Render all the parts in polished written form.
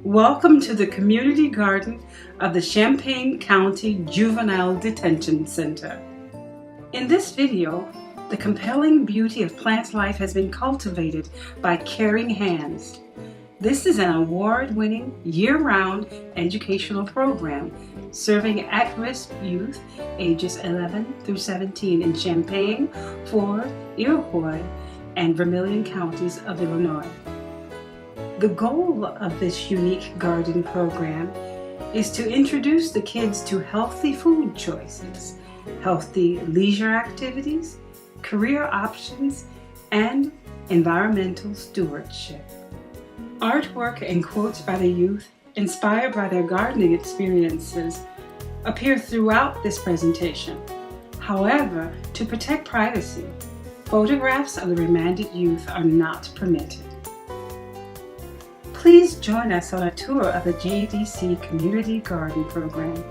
Welcome to the community garden of the Champaign County Juvenile Detention Center. In this video, the compelling beauty of plant life has been cultivated by caring hands. This is an award-winning, year-round educational program serving at-risk youth ages 11 through 17 in Champaign, Ford, Iroquois, and Vermilion counties of Illinois. The goal of this unique garden program is to introduce the kids to healthy food choices, healthy leisure activities, career options, and environmental stewardship. Artwork and quotes by the youth, inspired by their gardening experiences, appear throughout this presentation. However, to protect privacy, photographs of the remanded youth are not permitted. Please join us on a tour of the JDC Community Garden Program.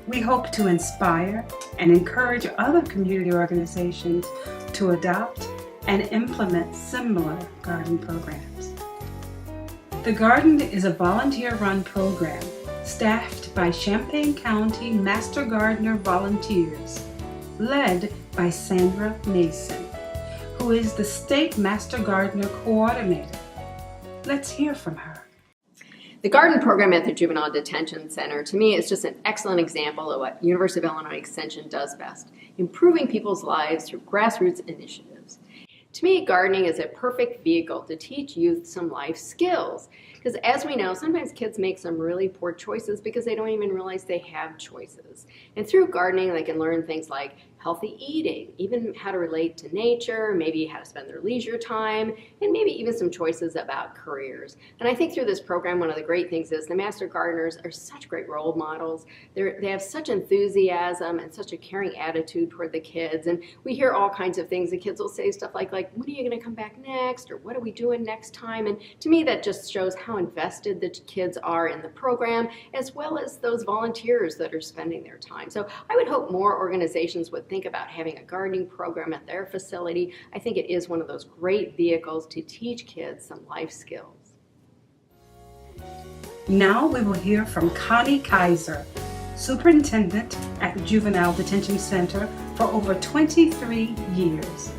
We hope to inspire and encourage other community organizations to adopt and implement similar garden programs. The Garden is a volunteer-run program staffed by Champaign County Master Gardener volunteers, led by Sandra Mason, who is the State Master Gardener Coordinator. Let's hear from her. The garden program at the Juvenile Detention Center, to me, is just an excellent example of what University of Illinois Extension does best, improving people's lives through grassroots initiatives. To me, gardening is a perfect vehicle to teach youth some life skills. Because as we know, sometimes kids make some really poor choices because they don't even realize they have choices. And through gardening, they can learn things like healthy eating, even how to relate to nature, maybe how to spend their leisure time, and maybe even some choices about careers. And I think through this program, one of the great things is the Master Gardeners are such great role models. They have such enthusiasm and such a caring attitude toward the kids. And we hear all kinds of things. The kids will say stuff like when are you going to come back next? Or what are we doing next time? And to me, that just shows how invested the kids are in the program, as well as those volunteers that are spending their time. So I would hope more organizations would think about having a gardening program at their facility. I think it is one of those great vehicles to teach kids some life skills. Now we will hear from Connie Kaiser, Superintendent at the Juvenile Detention Center for over 23 years.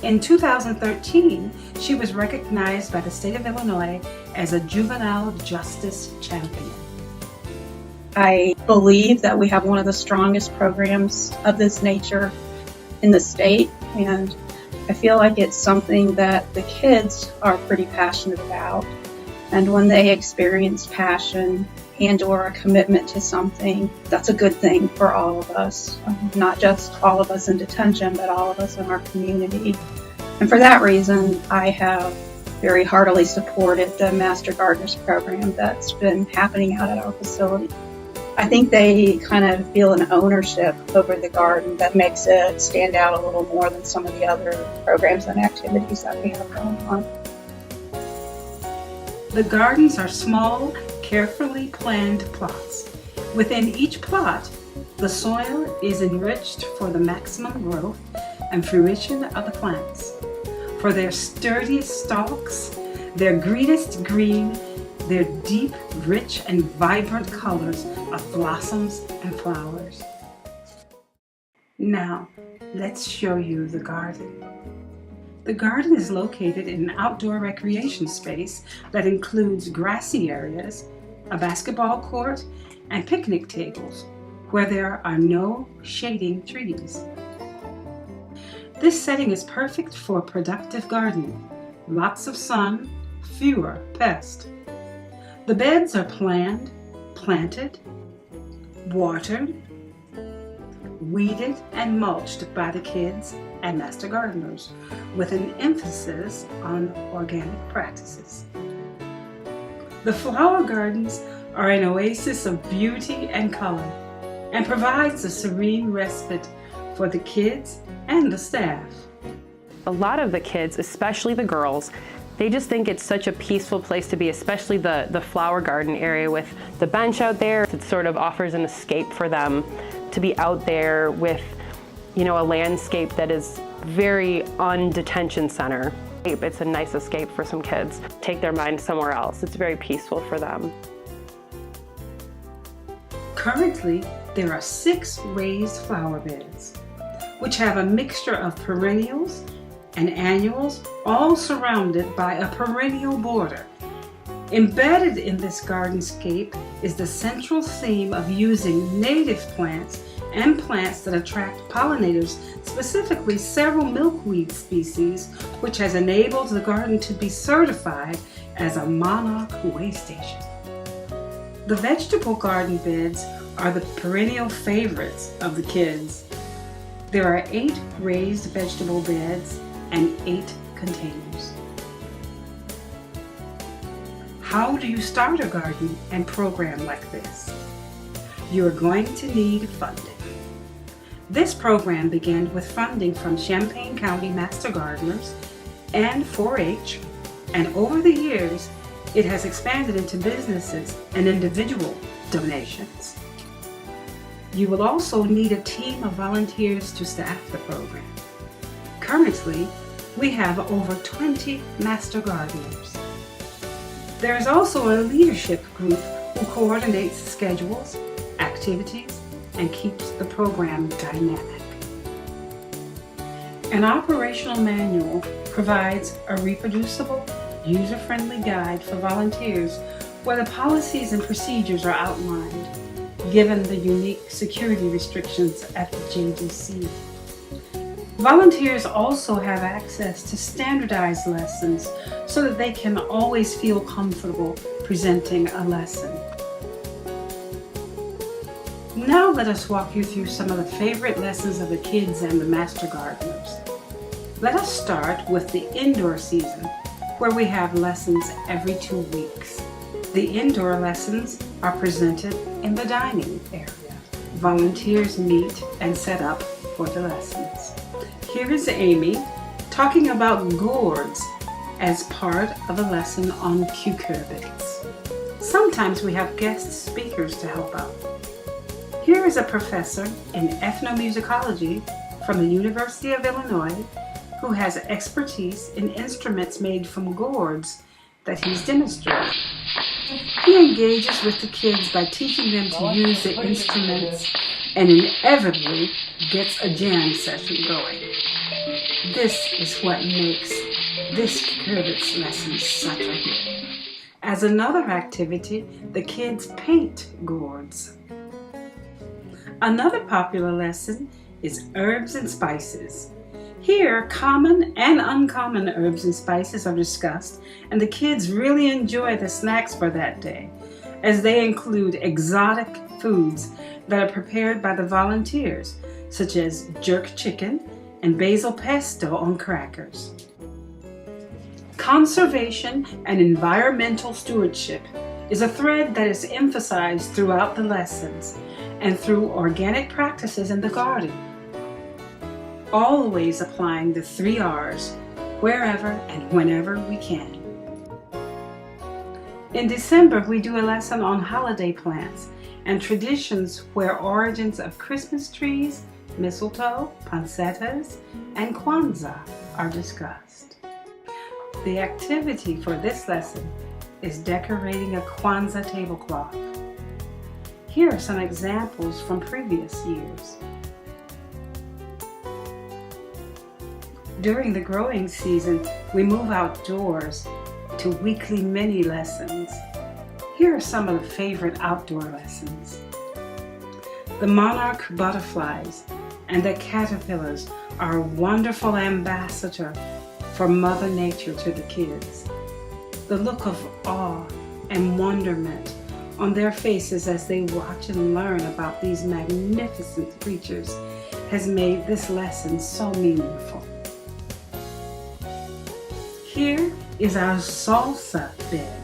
In 2013, she was recognized by the state of Illinois as a Juvenile Justice Champion. I believe that we have one of the strongest programs of this nature in the state, and I feel like it's something that the kids are pretty passionate about. And when they experience passion and or a commitment to something, that's a good thing for all of us, not just all of us in detention, but all of us in our community. And for that reason, I have very heartily supported the Master Gardeners program that's been happening out at our facility. I think they kind of feel an ownership over the garden that makes it stand out a little more than some of the other programs and activities that we have going on. The gardens are small, carefully planned plots. Within each plot, the soil is enriched for the maximum growth and fruition of the plants. For their sturdiest stalks, their greenest green, their deep, rich, and vibrant colors of blossoms and flowers. Now, let's show you the garden. The garden is located in an outdoor recreation space that includes grassy areas, a basketball court, and picnic tables, where there are no shading trees. This setting is perfect for productive gardening, lots of sun, fewer pests. The beds are planned, planted, watered, weeded, and mulched by the kids and Master Gardeners, with an emphasis on organic practices. The flower gardens are an oasis of beauty and color and provides a serene respite for the kids and the staff. A lot of the kids, especially the girls, they just think it's such a peaceful place to be, especially the flower garden area with the bench out there. It sort of offers an escape for them. to be out there with, you know, a landscape that is very un-detention center. It's a nice escape for some kids. Take their mind somewhere else. It's very peaceful for them. Currently, there are 6 raised flower beds, which have a mixture of perennials and annuals, all surrounded by a perennial border. Embedded in this gardenscape is the central theme of using native plants and plants that attract pollinators, specifically several milkweed species, which has enabled the garden to be certified as a Monarch Way Station. The vegetable garden beds are the perennial favorites of the kids. There are 8 raised vegetable beds and 8 containers. How do you start a garden and program like this? You are going to need funding. This program began with funding from Champaign County Master Gardeners and 4-H, and over the years, it has expanded into businesses and individual donations. You will also need a team of volunteers to staff the program. Currently, we have over 20 Master Gardeners. There is also a leadership group who coordinates schedules, activities, and keeps the program dynamic. An operational manual provides a reproducible, user-friendly guide for volunteers where the policies and procedures are outlined, given the unique security restrictions at the JDC. Volunteers also have access to standardized lessons so that they can always feel comfortable presenting a lesson. Now let us walk you through some of the favorite lessons of the kids and the Master Gardeners. Let us start with the indoor season, where we have lessons every 2 weeks. The indoor lessons are presented in the dining area. Volunteers meet and set up for the lessons. Here is Amy talking about gourds as part of a lesson on cucurbits. Sometimes we have guest speakers to help out. Here is a professor in ethnomusicology from the University of Illinois who has expertise in instruments made from gourds that he's demonstrated. He engages with the kids by teaching them to use the instruments and inevitably gets a jam session going. This is what makes this cucurbits lesson such a hit. As another activity, the kids paint gourds. Another popular lesson is herbs and spices. Here, common and uncommon herbs and spices are discussed, and the kids really enjoy the snacks for that day, as they include exotic foods that are prepared by the volunteers, such as jerk chicken and basil pesto on crackers. Conservation and environmental stewardship is a thread that is emphasized throughout the lessons and through organic practices in the garden. Always applying the 3 R's wherever and whenever we can. In December, we do a lesson on holiday plants and traditions where origins of Christmas trees, mistletoe, poinsettias, and Kwanzaa are discussed. The activity for this lesson is decorating a Kwanzaa tablecloth. Here are some examples from previous years. During the growing season, we move outdoors to weekly mini lessons. Here are some of the favorite outdoor lessons. The monarch butterflies and the caterpillars are a wonderful ambassador for Mother Nature to the kids. The look of awe and wonderment on their faces as they watch and learn about these magnificent creatures has made this lesson so meaningful. Here is our salsa bed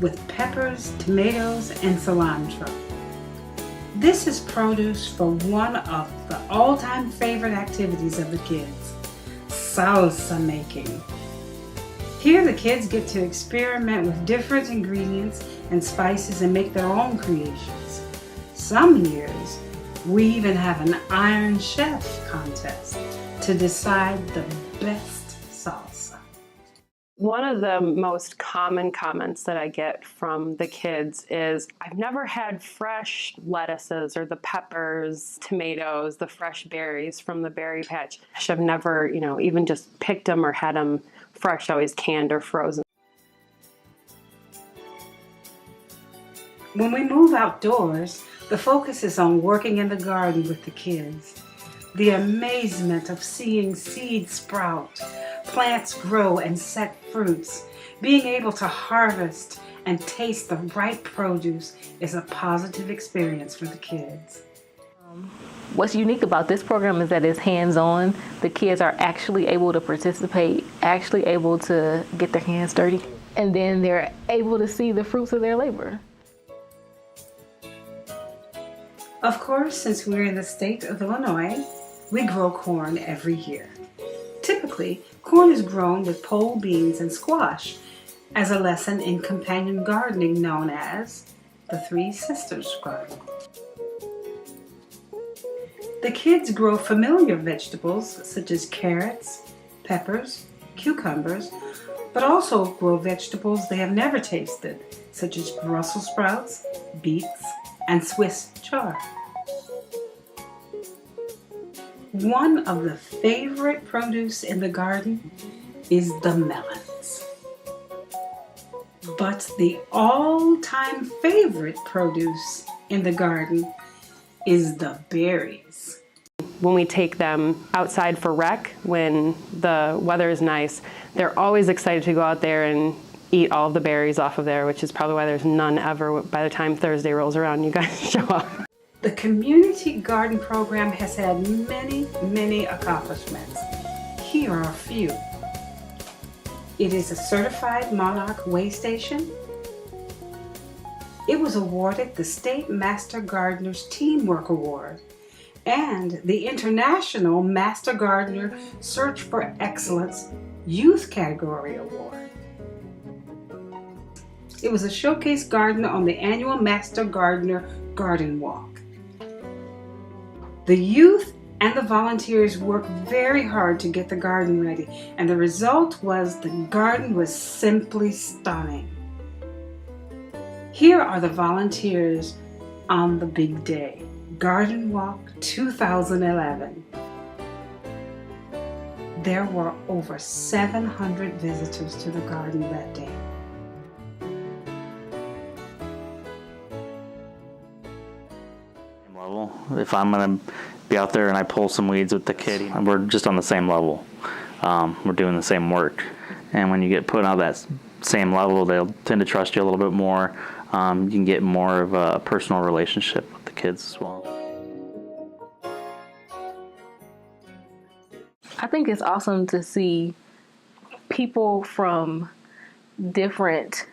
with peppers, tomatoes, and cilantro. This is produce for one of the all-time favorite activities of the kids, salsa making. Here the kids get to experiment with different ingredients and spices and make their own creations. Some years, We even have an Iron Chef contest to decide the best salsa. One of the most common comments that I get from the kids is, I've never had fresh lettuces or the peppers, tomatoes, the fresh berries from the berry patch. I've never, even just picked them or had them fresh, always canned or frozen. When we move outdoors, the focus is on working in the garden with the kids. The amazement of seeing seeds sprout, plants grow and set fruits, being able to harvest and taste the ripe produce is a positive experience for the kids. What's unique about this program is that it's hands-on. The kids are actually able to participate, actually able to get their hands dirty, and then they're able to see the fruits of their labor. Of course, since we're in the state of Illinois, we grow corn every year. Typically, corn is grown with pole beans and squash as a lesson in companion gardening known as the Three Sisters Garden. The kids grow familiar vegetables such as carrots, peppers, cucumbers, but also grow vegetables they have never tasted, such as Brussels sprouts, beets, and Swiss chard. One of the favorite produce in the garden is the melons. But the all-time favorite produce in the garden is the berries. When we take them outside for rec, when the weather is nice, they're always excited to go out there and eat all the berries off of there, which is probably why there's none ever by the time Thursday rolls around and you guys show up. The community garden program has had many, many accomplishments. Here are a few. It is a certified Monarch way station. It was awarded the State Master Gardeners Teamwork Award and the International Master Gardener Search for Excellence Youth Category Award. It was a showcase gardener on the annual Master Gardener Garden Walk. The youth and the volunteers worked very hard to get the garden ready, and the result was the garden was simply stunning. Here are the volunteers on the big day, Garden Walk 2011. There were over 700 visitors to the garden that day. If I'm going to be out there and I pull some weeds with the kid, we're just on the same level. We're doing the same work. And when you get put on that same level, they'll tend to trust you a little bit more. You can get more of a personal relationship with the kids as well. I think it's awesome to see people from different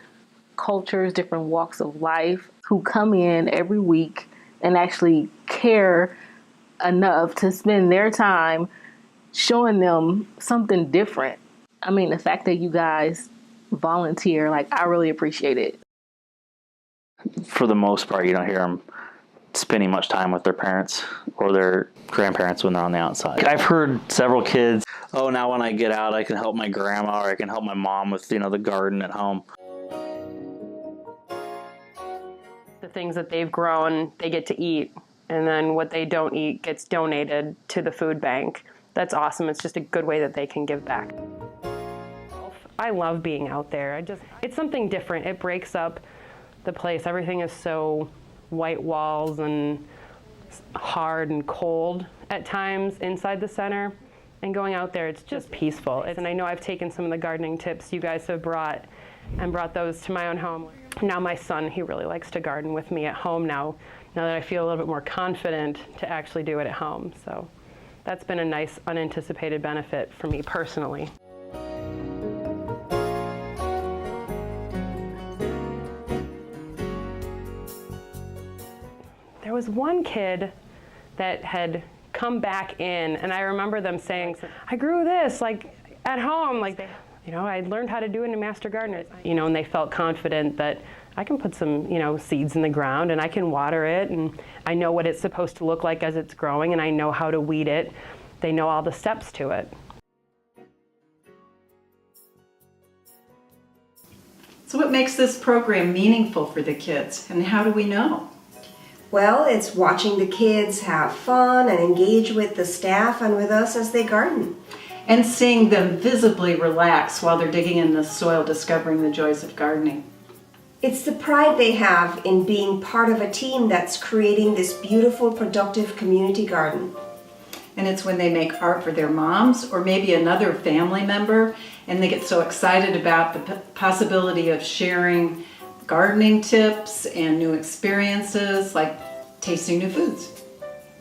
cultures, different walks of life who come in every week and actually care enough to spend their time showing them something different. I mean, the fact that you guys volunteer, I really appreciate it. For the most part, you don't hear them spending much time with their parents or their grandparents when they're on the outside. I've heard several kids, oh, now when I get out, I can help my grandma or I can help my mom with, the garden at home. The things that they've grown, they get to eat, and then what they don't eat gets donated to the food bank. That's awesome. It's just a good way that they can give back. I love being out there. It's something different. It breaks up the place. Everything is so white walls and hard and cold at times inside the center. And going out there, it's just peaceful. And I know I've taken some of the gardening tips you guys have brought those to my own home. Now my son, he really likes to garden with me at home now that I feel a little bit more confident to actually do it at home. So that's been a nice unanticipated benefit for me personally. There was one kid that had come back in, and I remember them saying, I grew this at home, I learned how to do it in a Master Gardener, and they felt confident that I can put some, seeds in the ground and I can water it, and I know what it's supposed to look like as it's growing, and I know how to weed it. They know all the steps to it. So what makes this program meaningful for the kids, and how do we know? Well, it's watching the kids have fun and engage with the staff and with us as they garden. And seeing them visibly relax while they're digging in the soil, discovering the joys of gardening. It's the pride they have in being part of a team that's creating this beautiful, productive community garden. And it's when they make art for their moms or maybe another family member, and they get so excited about the possibility of sharing gardening tips and new experiences, like tasting new foods.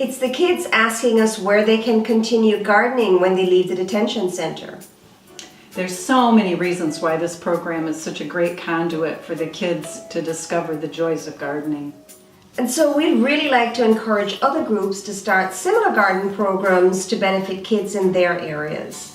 It's the kids asking us where they can continue gardening when they leave the detention center. There's so many reasons why this program is such a great conduit for the kids to discover the joys of gardening. And so we'd really like to encourage other groups to start similar garden programs to benefit kids in their areas.